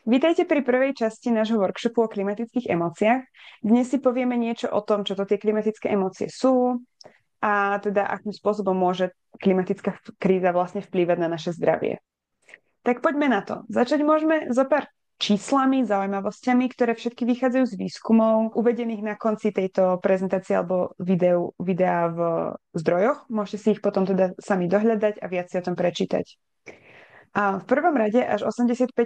Vítajte pri prvej časti nášho workshopu o klimatických emóciách. Dnes si povieme niečo o tom, čo to tie klimatické emócie sú a teda akým spôsobom môže klimatická kríza vlastne vplývať na naše zdravie. Tak poďme na to. Začať môžeme zo pár číslami, zaujímavosťami, ktoré všetky vychádzajú z výskumov uvedených na konci tejto prezentácie alebo videa v zdrojoch. Môžete si ich potom teda sami dohľadať a viac si o tom prečítať. A v prvom rade až 85%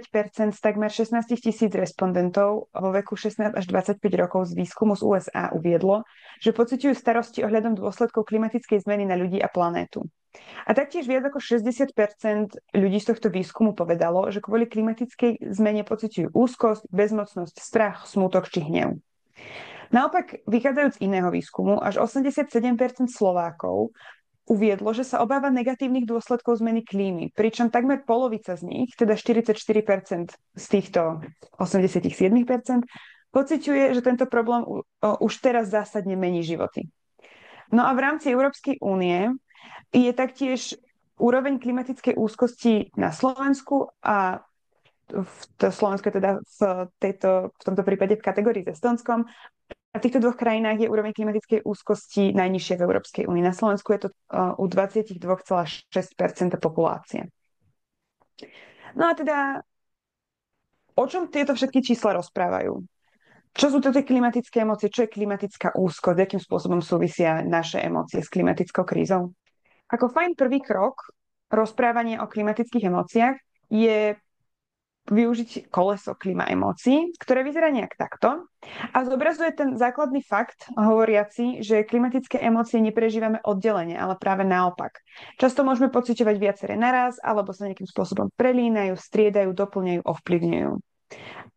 z takmer 16 000 respondentov vo veku 16 až 25 rokov z výskumu z USA uviedlo, že pociťujú starosti ohľadom dôsledkov klimatickej zmeny na ľudí a planétu. A taktiež viac ako 60% ľudí z tohto výskumu povedalo, že kvôli klimatickej zmene pociťujú úzkosť, bezmocnosť, strach, smútok či hnev. Naopak, vychádzajúc z iného výskumu, až 87% Slovákov uviedlo, že sa obáva negatívnych dôsledkov zmeny klímy, pričom takmer polovica z nich, teda 44% z týchto 87%, pociťuje, že tento problém už teraz zásadne mení životy. No a v rámci Európskej únie je taktiež úroveň klimatickej úzkosti na Slovensku a Slovensko je teda v tomto prípade v kategórii s Estonskom. A v týchto dvoch krajinách je úroveň klimatickej úzkosti najnižšia v Európskej únii. Na Slovensku je to u 22,6% populácie. No a teda, o čom tieto všetky čísla rozprávajú? Čo sú to tie klimatické emócie? Čo je klimatická úzkosť? Akým spôsobom súvisia naše emócie s klimatickou krízou? Ako fajn prvý krok rozprávania o klimatických emóciách je využiť koleso klíma emócií, ktoré vyzerá nejak takto a zobrazuje ten základný fakt hovoriaci, že klimatické emócie neprežívame oddelenie, ale práve naopak. Často môžeme pociťovať viaceré naraz alebo sa nejakým spôsobom prelínajú, striedajú, doplňajú, ovplyvňujú.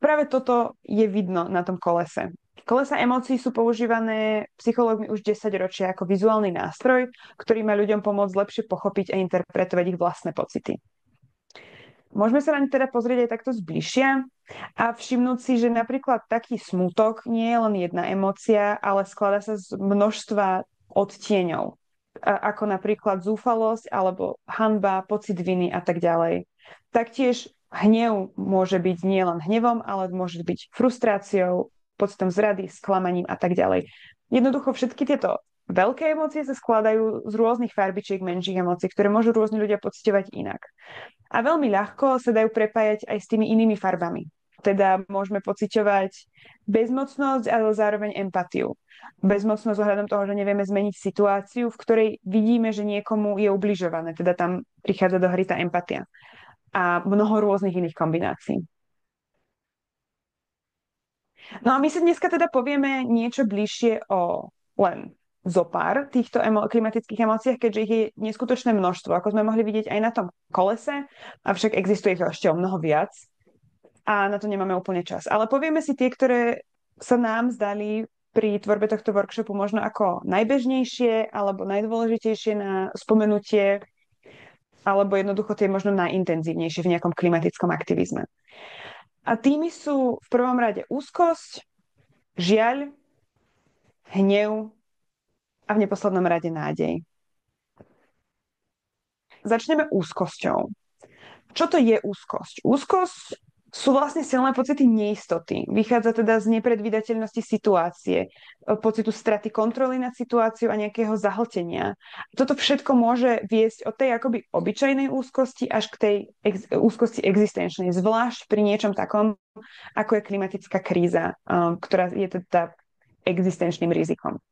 Práve toto je vidno na tom kolese. Kolesa emócií sú používané psychológmi už 10 ročia ako vizuálny nástroj, ktorý má ľuďom pomôcť lepšie pochopiť a interpretovať ich vlastné pocity. Môžeme sa na ne teda pozrieť aj takto zbližšia a všimnúť si, že napríklad taký smútok nie je len jedna emócia, ale skladá sa z množstva odtieňov, ako napríklad zúfalosť alebo hanba, pocit viny a tak ďalej. Taktiež hnev môže byť nielen hnevom, ale môže byť frustráciou, pocitom zrady, sklamaním a tak ďalej. Jednoducho všetky tieto veľké emócie sa skladajú z rôznych farbičiek menších emócií, ktoré môžu rôzni ľudia pociťovať inak. A veľmi ľahko sa dajú prepájať aj s tými inými farbami. Teda môžeme pociťovať bezmocnosť, ale zároveň empatiu. Bezmocnosť ohľadom toho, že nevieme zmeniť situáciu, v ktorej vidíme, že niekomu je ubližované. Teda tam prichádza do hry tá empatia. A mnoho rôznych iných kombinácií. No a my sa dneska teda povieme niečo bližšie o len zopár týchto klimatických emóciách, keďže ich je neskutočné množstvo, ako sme mohli vidieť aj na tom kolese, avšak existuje ich ešte o mnoho viac a na to nemáme úplne čas. Ale povieme si tie, ktoré sa nám zdali pri tvorbe tohto workshopu možno ako najbežnejšie alebo najdôležitejšie na spomenutie alebo jednoducho tie možno najintenzívnejšie v nejakom klimatickom aktivizme. A tými sú v prvom rade úzkosť, žiaľ, hnev a v neposlednom rade nádej. Začneme úzkosťou. Čo to je úzkosť? Úzkosť sú vlastne silné pocity neistoty. Vychádza teda z nepredvídateľnosti situácie, pocitu straty kontroly nad situáciou a nejakého zahltenia. Toto všetko môže viesť od tej akoby obyčajnej úzkosti až k tej úzkosti existenčnej, zvlášť pri niečom takom, ako je klimatická kríza, ktorá je teda existenčným rizikom.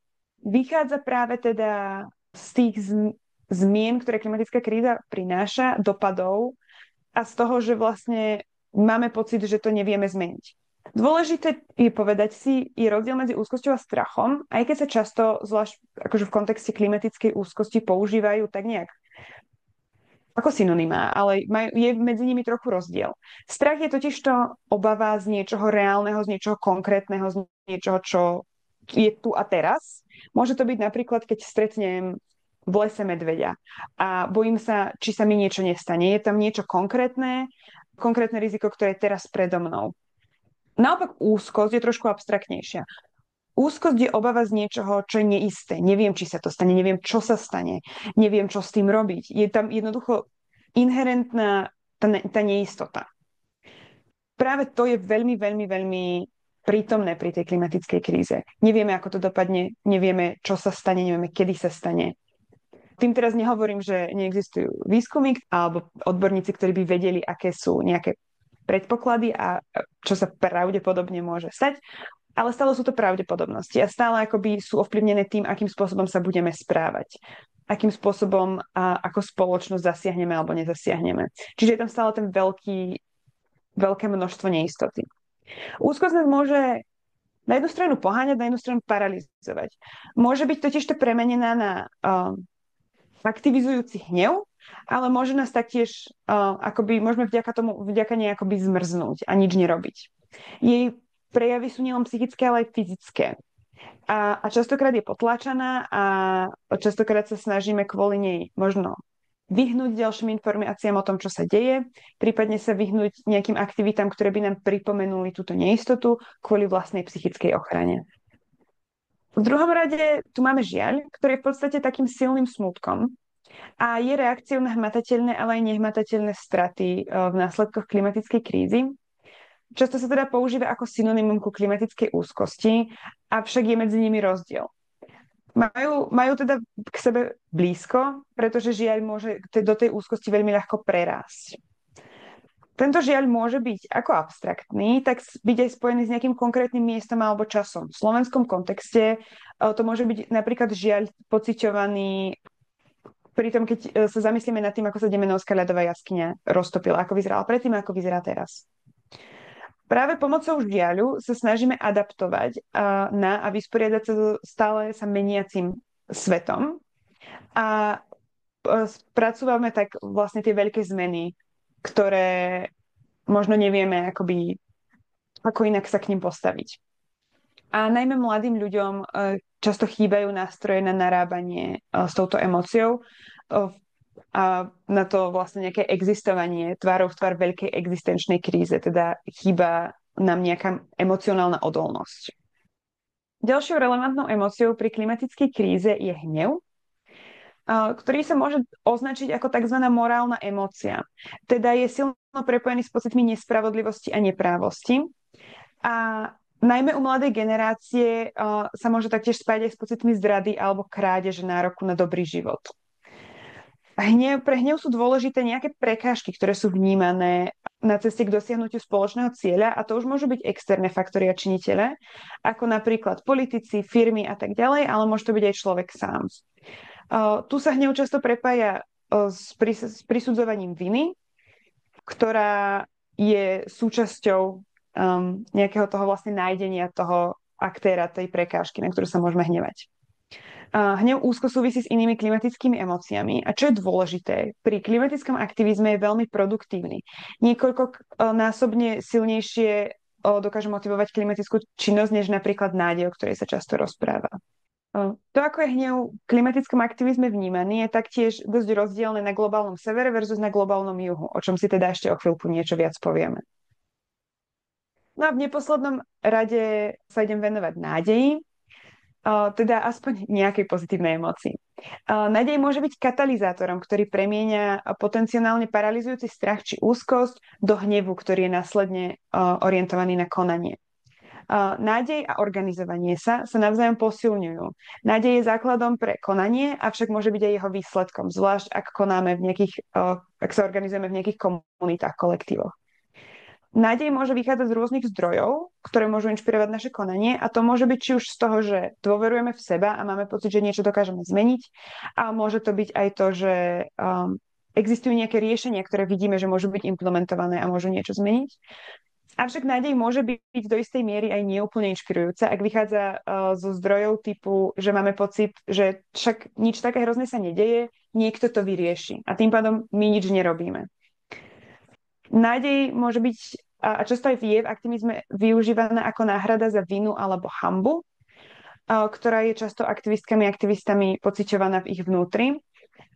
Vychádza práve teda z tých zmien, ktoré klimatická kríza prináša, dopadov a z toho, že vlastne máme pocit, že to nevieme zmeniť. Dôležité je povedať si, je rozdiel medzi úzkosťou a strachom, aj keď sa často, zvlášť akože v kontexte klimatickej úzkosti, používajú tak nejak ako synonymá, ale je medzi nimi trochu rozdiel. Strach je totižto obava z niečoho reálneho, z niečoho konkrétneho, z niečoho, čo je tu a teraz. Môže to byť napríklad, keď stretnem v lese medveďa a bojím sa, či sa mi niečo nestane. Je tam niečo konkrétne riziko, ktoré je teraz predo mnou. Naopak úzkosť je trošku abstraktnejšia. Úzkosť je obava z niečoho, čo je neisté. Neviem, či sa to stane, neviem, čo sa stane, neviem, čo s tým robiť. Je tam jednoducho inherentná tá neistota. práve to je veľmi, veľmi, veľmi prítomné pri tej klimatickej kríze. Nevieme, ako to dopadne, nevieme, čo sa stane, nevieme, kedy sa stane. Tým teraz nehovorím, že neexistujú výskumy alebo odborníci, ktorí by vedeli, aké sú nejaké predpoklady a čo sa pravdepodobne môže stať, ale stále sú to pravdepodobnosti a stále akoby sú ovplyvnené tým, akým spôsobom sa budeme správať, akým spôsobom a ako spoločnosť zasiahneme alebo nezasiahneme. Čiže je tam stále ten veľké množstvo neistoty. Úzkosť nás môže na jednu stranu poháňať, na jednu stranu paralizovať. Môže byť totiž to premenená na aktivizujúci hnev, ale môže nás taktiež, môžeme vďaka nej akoby zmrznúť a nič nerobiť. Jej prejavy sú nielen psychické, ale aj fyzické. A častokrát je potláčaná a častokrát sa snažíme kvôli nej možno vyhnúť ďalším informáciám o tom, čo sa deje, prípadne sa vyhnúť nejakým aktivitám, ktoré by nám pripomenuli túto neistotu kvôli vlastnej psychickej ochrane. V druhom rade tu máme žiaľ, ktorý je v podstate takým silným smútkom a je reakciou na hmatateľné, ale aj nehmatateľné straty v následkoch klimatickej krízy. Často sa teda používa ako synonymum ku klimatickej úzkosti, avšak je medzi nimi rozdiel. Majú teda k sebe blízko, pretože žiaľ môže do tej úzkosti veľmi ľahko prerásť. Tento žiaľ môže byť ako abstraktný, tak byť aj spojený s nejakým konkrétnym miestom alebo časom. V slovenskom kontexte to môže byť napríklad žiaľ pociťovaný pri tom, keď sa zamyslíme nad tým, ako sa Demenovská ľadová jaskyňa roztopila, ako vyzerala predtým, ako vyzerá teraz. Práve pomocou žiaľu sa snažíme adaptovať a vysporiadať sa so stále sa meniacim svetom a spracúvame tak vlastne tie veľké zmeny, ktoré možno nevieme ako inak sa k ním postaviť. A najmä mladým ľuďom často chýbajú nástroje na narábanie s touto emóciou a na to vlastne nejaké existovanie tvárou v tvár veľkej existenčnej kríze, teda chýba nám nejaká emocionálna odolnosť. Ďalšou relevantnou emóciou pri klimatickej kríze je hnev, ktorý sa môže označiť ako tzv. Morálna emócia. Teda je silno prepojený s pocitmi nespravodlivosti a neprávosti. A najmä u mladej generácie sa môže taktiež spájať aj s pocitmi zrady alebo krádeže nároku na dobrý život. Pre hnev sú dôležité nejaké prekážky, ktoré sú vnímané na ceste k dosiahnutiu spoločného cieľa a to už môžu byť externé faktory a činitele, ako napríklad politici, firmy a tak ďalej, ale môže to byť aj človek sám. Tu sa hnev často prepája s prisudzovaním viny, ktorá je súčasťou nejakého toho vlastne nájdenia toho aktéra, tej prekážky, na ktorú sa môžeme hnevať. Hnev úzko súvisí s inými klimatickými emóciami a čo je dôležité, pri klimatickom aktivizme je veľmi produktívny. Niekoľkonásobne silnejšie dokáže motivovať klimatickú činnosť, než napríklad nádej, o ktorej sa často rozpráva. To, ako je hnev v klimatickom aktivizme vnímaný, je taktiež dosť rozdielne na globálnom severe versus na globálnom juhu, o čom si teda ešte o chvíľku niečo viac povieme. No a v neposlednom rade sa idem venovať nádeji, teda aspoň nejakej pozitívnej emócii. Nádej môže byť katalizátorom, ktorý premieňa potenciálne paralizujúci strach či úzkosť do hnevu, ktorý je následne orientovaný na konanie. Nádej a organizovanie sa navzájom posilňujú. Nádej je základom pre konanie, avšak môže byť aj jeho výsledkom, zvlášť ak ak sa organizujeme v nejakých komunitách, kolektívoch. Nádej môže vychádzať z rôznych zdrojov, ktoré môžu inšpirovať naše konanie a to môže byť či už z toho, že dôverujeme v seba a máme pocit, že niečo dokážeme zmeniť a môže to byť aj to, že existujú nejaké riešenia, ktoré vidíme, že môžu byť implementované a môžu niečo zmeniť. Avšak nádej môže byť do istej miery aj neúplne inšpirujúca, ak vychádza zo zdrojov typu, že máme pocit, že však nič také hrozné sa nedeje, niekto to vyrieši a tým pádom my nič nerobíme. Nádej môže byť, a často aj je v aktivizme využívaná ako náhrada za vinu alebo hanbu, ktorá je často aktivistkami a aktivistami pociťovaná v ich vnútri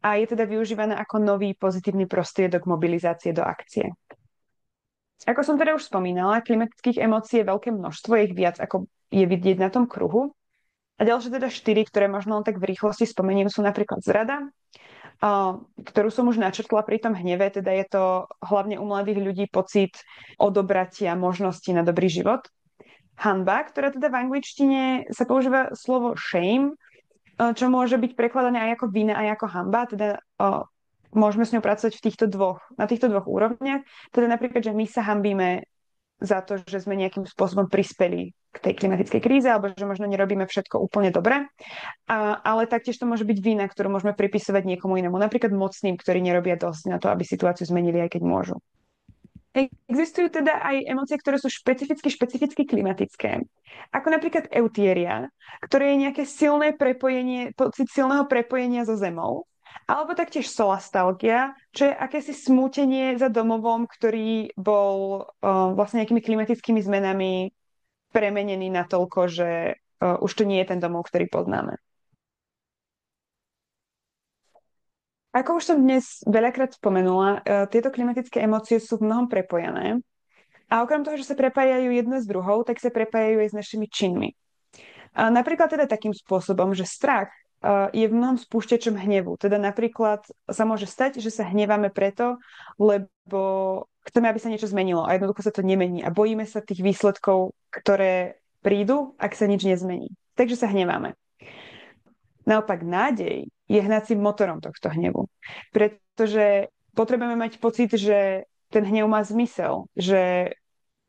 a je teda využívaná ako nový pozitívny prostriedok mobilizácie do akcie. Ako som teda už spomínala, klimatických emócií je veľké množstvo, je ich viac, ako je vidieť na tom kruhu. A ďalšie teda 4, ktoré možno len tak v rýchlosti spomeniem, sú napríklad zrada, ktorú som už načrtla pri tom hneve, teda je to hlavne u mladých ľudí pocit odobratia možnosti na dobrý život. Hanba, ktorá teda v angličtine sa používa slovo shame, čo môže byť prekladané aj ako vina, aj ako hanba, teda môžeme s ňou pracovať na týchto dvoch úrovniach. Teda napríklad, že my sa hanbíme za to, že sme nejakým spôsobom prispeli k tej klimatickej kríze, alebo že možno nerobíme všetko úplne dobre. Ale taktiež to môže byť vina, ktorú môžeme pripisovať niekomu inému, napríklad mocným, ktorí nerobia dosť na to, aby situáciu zmenili, aj keď môžu. Existujú teda aj emócie, ktoré sú špecificky klimatické, ako napríklad eutéria, ktoré je nejaké silné prepojenie, pocit silného prepojenia so zemou, alebo taktiež solastalgia, čo je akési smútenie za domovom, ktorý bol vlastne nejakými klimatickými zmenami premenený natoľko, že už to nie je ten domov, ktorý poznáme. Ako už som dnes veľakrát spomenula, tieto klimatické emócie sú v mnohom prepojené. A okrem toho, že sa prepájajú jedna s druhou, tak sa prepájajú aj s našimi činmi. Napríklad teda takým spôsobom, že strach je v mnohom spúšťačom hnevu. Teda napríklad sa môže stať, že sa hneváme preto, lebo chceme, aby sa niečo zmenilo a jednoducho sa to nemení a bojíme sa tých výsledkov, ktoré prídu, ak sa nič nezmení. Takže sa hneváme. Naopak nádej je hnacím motorom tohto hnevu. Pretože potrebujeme mať pocit, že ten hnev má zmysel, že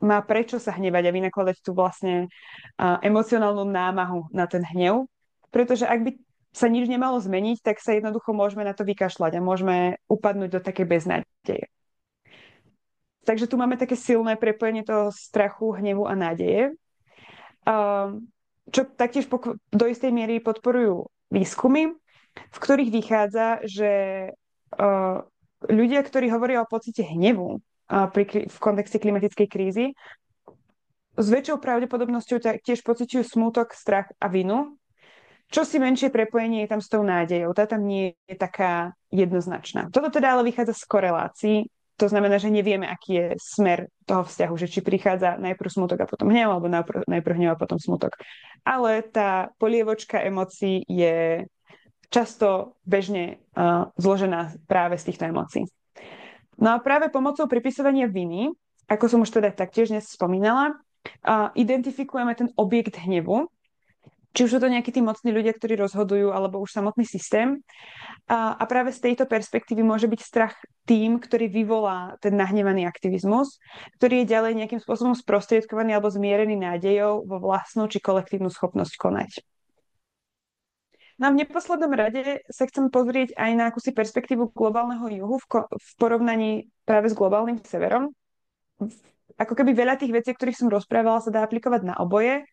má prečo sa hnevať a vynakladať tú vlastne emocionálnu námahu na ten hnev. Pretože ak by sa nič nemalo zmeniť, tak sa jednoducho môžeme na to vykašľať a môžeme upadnúť do takej beznádeje. Takže tu máme také silné prepojenie toho strachu, hnevu a nádeje, čo taktiež do istej miery podporujú výskumy, v ktorých vychádza, že ľudia, ktorí hovoria o pocite hnevu v kontexte klimatickej krízy, s väčšou pravdepodobnosťou tiež pociťujú smútok, strach a vinu, čo si menšie prepojenie je tam s tou nádejou. Tá tam nie je taká jednoznačná. Toto teda ale vychádza z korelácií. To znamená, že nevieme, aký je smer toho vzťahu, že či prichádza najprv smutok a potom hnev, alebo najprv hnev a potom smutok. Ale tá polievočka emócií je často bežne zložená práve z týchto emócií. No a práve pomocou pripisovania viny, ako som už teda taktiež dnes spomínala, identifikujeme ten objekt hnevu, či už sú to nejakí tí mocní ľudia, ktorí rozhodujú, alebo už samotný systém. A práve z tejto perspektívy môže byť strach tým, ktorý vyvolá ten nahnevaný aktivizmus, ktorý je ďalej nejakým spôsobom sprostriedkovaný alebo zmierený nádejou vo vlastnú či kolektívnu schopnosť konať. No a v neposlednom rade sa chcem pozrieť aj na akúsi perspektívu globálneho juhu v porovnaní práve s globálnym severom. Ako keby veľa tých vecí, o ktorých som rozprávala, sa dá aplikovať na oboje,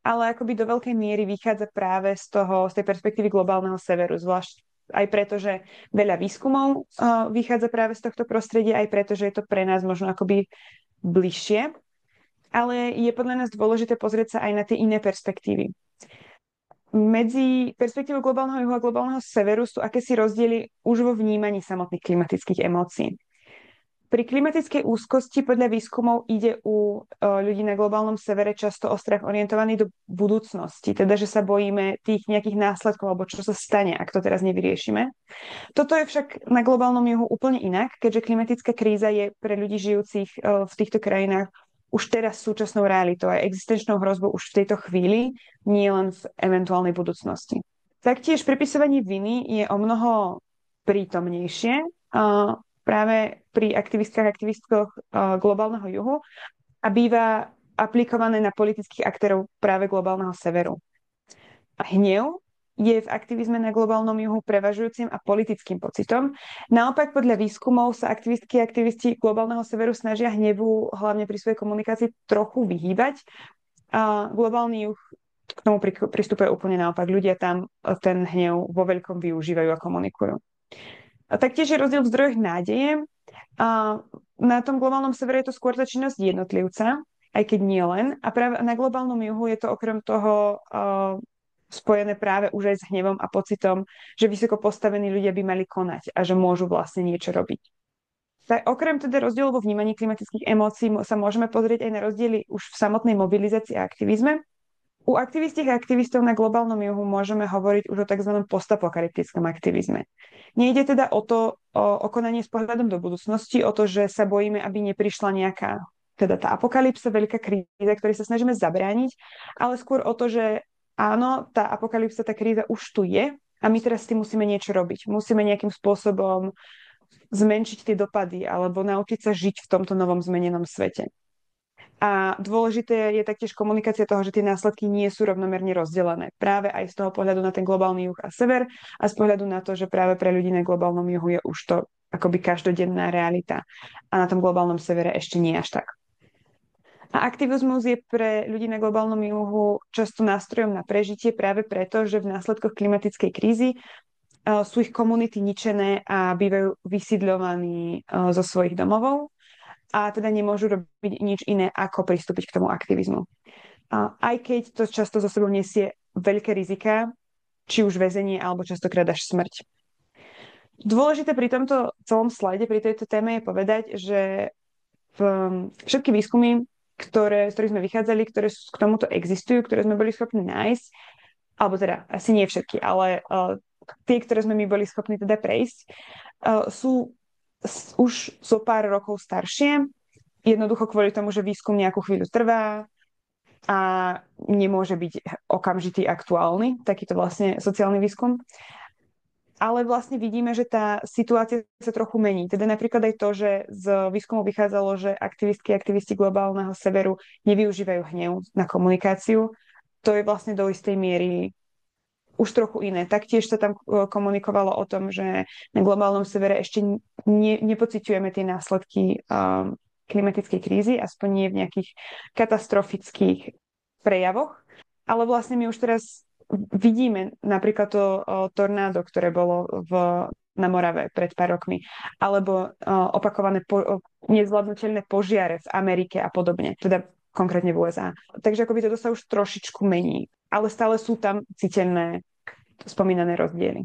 ale akoby do veľkej miery vychádza práve z tej perspektívy globálneho severu, zvlášť aj preto, že veľa výskumov vychádza práve z tohto prostredia, aj preto, že je to pre nás možno akoby bližšie, ale je podľa nás dôležité pozrieť sa aj na tie iné perspektívy. Medzi perspektívou globálneho juhu a globálneho severu sú akési rozdiely už vo vnímaní samotných klimatických emócií. Pri klimatickej úzkosti podľa výskumov ide u ľudí na globálnom severe často o strach orientovaný do budúcnosti, teda že sa bojíme tých nejakých následkov alebo čo sa stane, ak to teraz nevyriešime. Toto je však na globálnom juhu úplne inak, keďže klimatická kríza je pre ľudí žijúcich v týchto krajinách už teraz súčasnou realitou a existenčnou hrozbou už v tejto chvíli, nie len v eventuálnej budúcnosti. Taktiež pripisovanie viny je o mnoho prítomnejšie práve pri aktivistkoch globálneho juhu a býva aplikované na politických aktérov práve globálneho severu. A hnev je v aktivizme na globálnom juhu prevažujúcim a politickým pocitom. Naopak podľa výskumov sa aktivistky a aktivisti globálneho severu snažia hnevu hlavne pri svojej komunikácii trochu vyhýbať. A globálny juh k tomu pristupuje úplne naopak. Ľudia tam ten hnev vo veľkom využívajú a komunikujú. A taktiež je rozdiel v zdrojoch nádeje. A na tom globálnom severe je to skôr tá činnosť jednotlivca, aj keď nie len. A práve na globálnom juhu je to okrem toho spojené práve už aj s hnevom a pocitom, že vysoko postavení ľudia by mali konať a že môžu vlastne niečo robiť. Tak okrem teda rozdielov vo vnímaní klimatických emócií sa môžeme pozrieť aj na rozdiely už v samotnej mobilizácii a aktivizme. U aktivistiek a aktivistov na globálnom juhu môžeme hovoriť už o tzv. Postapokalyptickom aktivizme. Nejde teda o konanie s pohľadom do budúcnosti, o to, že sa bojíme, aby neprišla nejaká, teda tá apokalypsa, veľká kríza, ktorej sa snažíme zabrániť, ale skôr o to, že áno, tá apokalypsa, tá kríza už tu je a my teraz s tým musíme niečo robiť. Musíme nejakým spôsobom zmenšiť tie dopady alebo naučiť sa žiť v tomto novom zmenenom svete. A dôležité je taktiež komunikácia toho, že tie následky nie sú rovnomerne rozdelené. Práve aj z toho pohľadu na ten globálny juh a sever a z pohľadu na to, že práve pre ľudí na globálnom juhu je už to akoby každodenná realita. A na tom globálnom severe ešte nie až tak. A aktivizmus je pre ľudí na globálnom juhu často nástrojom na prežitie práve preto, že v následkoch klimatickej krízy sú ich komunity ničené a bývajú vysídľovaní zo svojich domovov a teda nemôžu robiť nič iné, ako pristúpiť k tomu aktivizmu. Aj keď to často zo sebou nesie veľké rizika, či už väzenie, alebo častokrát až smrť. Dôležité pri tomto celom slajde, pri tejto téme je povedať, že všetky výskumy, z ktorých sme vychádzali, ktoré k tomuto existujú, ktoré sme boli schopní nájsť, alebo teda asi nie všetky, ale tie, ktoré sme my boli schopní teda prejsť, sú už zo pár rokov staršie, jednoducho kvôli tomu, že výskum nejakú chvíľu trvá a nemôže byť okamžitý aktuálny, takýto vlastne sociálny výskum. Ale vlastne vidíme, že tá situácia sa trochu mení. Teda napríklad aj to, že z výskumu vychádzalo, že aktivistky a aktivisti globálneho severu nevyužívajú hnev na komunikáciu. To je vlastne do istej miery už trochu iné. Taktiež sa tam komunikovalo o tom, že na globálnom severe ešte nepociťujeme tie následky klimatickej krízy, aspoň nie v nejakých katastrofických prejavoch. Ale vlastne my už teraz vidíme napríklad to tornádo, ktoré bolo na Morave pred pár rokmi, alebo opakované nezvládnutelné požiare v Amerike a podobne, teda konkrétne v USA. Takže akoby toto sa už trošičku mení, ale stále sú tam citeľné spomínané rozdiely.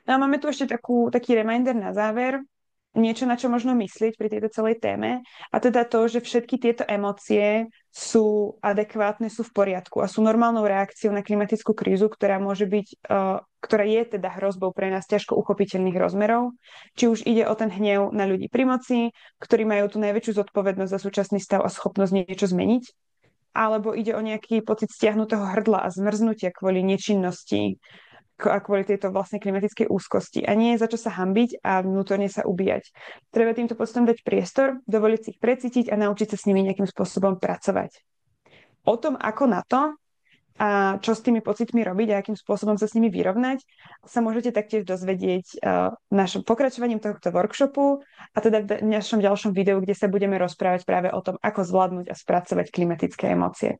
No a máme tu ešte taký reminder na záver, niečo, na čo možno myslieť pri tejto celej téme, a teda to, že všetky tieto emócie sú adekvátne, sú v poriadku a sú normálnou reakciou na klimatickú krízu, ktorá môže byť, ktorá je teda hrozbou pre nás ťažko uchopiteľných rozmerov. Či už ide o ten hnev na ľudí pri moci, ktorí majú tú najväčšiu zodpovednosť za súčasný stav a schopnosť niečo zmeniť, alebo ide o nejaký pocit stiahnutého hrdla a zmrznutia kvôli nečinnosti a kvôli tejto vlastne klimatickej úzkosti. A nie je za čo sa hanbiť a vnútorne sa ubíjať. Treba týmto pocitom dať priestor, dovoliť si ich precítiť a naučiť sa s nimi nejakým spôsobom pracovať. O tom, ako na to a čo s tými pocitmi robiť a akým spôsobom sa s nimi vyrovnať, sa môžete taktiež dozvedieť našom pokračovaním tohto workshopu a teda v našom ďalšom videu, kde sa budeme rozprávať práve o tom, ako zvládnuť a spracovať klimatické emócie.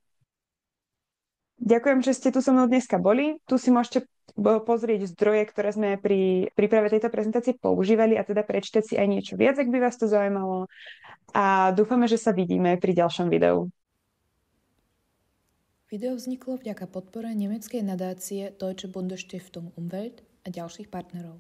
Ďakujem, že ste tu so mnou dneska boli. Tu si môžete pozrieť zdroje, ktoré sme pri príprave tejto prezentácie používali a teda prečítať si aj niečo viac, ak by vás to zaujímalo. A dúfame, že sa vidíme pri ďalšom videu. Video vzniklo vďaka podpore nemeckej nadácie Deutsche Bundesstiftung Umwelt a ďalších partnerov.